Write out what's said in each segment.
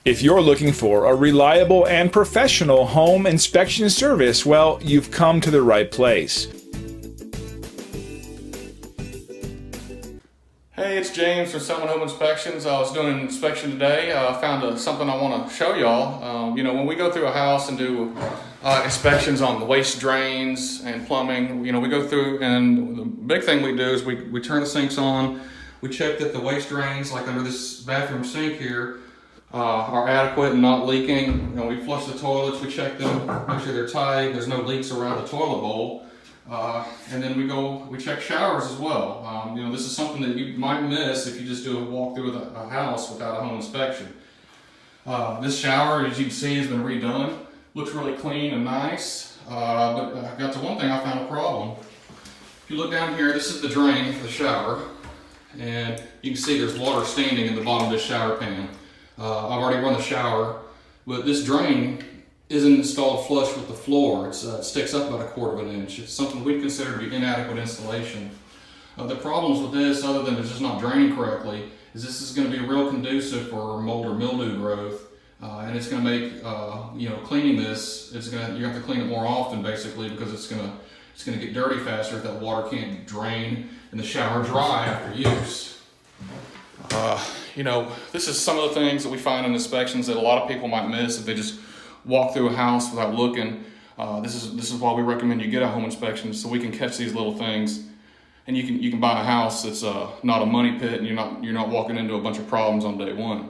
If you're looking for a reliable and professional home inspection service, well, you've come to the right place. Hey, it's James from Selman Home Inspections. I was doing an inspection today. I found something I want to show y'all. When we go through a house and do inspections on the waste drains and plumbing, we go through, and the big thing we do is we turn the sinks on. We check that the waste drains, like under this bathroom sink here, are adequate and not leaking. We flush the toilets, we check them, make sure they're tight, there's no leaks around the toilet bowl. And then we check showers as well. This is something that you might miss if you just do a walk through a house without a home inspection. This shower, as you can see, has been redone. Looks really clean and nice, but I got to one thing, I found a problem. If you look down here, this is the drain for the shower, and you can see there's water standing in the bottom of this shower pan. I've already run the shower, but this drain isn't installed flush with the floor. It sticks up about 1/4 of an inch. It's something we'd consider to be inadequate installation. The problems with this, other than it's just not draining correctly, is this is going to be real conducive for mold or mildew growth, and it's going to make cleaning this. You have to clean it more often, basically, because it's going to get dirty faster if that water can't drain and the shower dry after use. This is some of the things that we find in inspections that a lot of people might miss if they just walk through a house without looking. This is why we recommend you get a home inspection, so we can catch these little things, and you can buy a house that's not a money pit, and you're not walking into a bunch of problems on day one.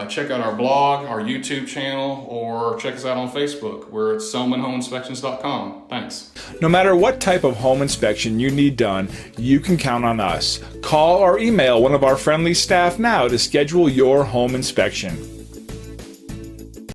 Check out our blog, our YouTube channel, or check us out on Facebook. We're at selmanhomeinspections.com. Thanks. No matter what type of home inspection you need done, you can count on us. Call or email one of our friendly staff now to schedule your home inspection.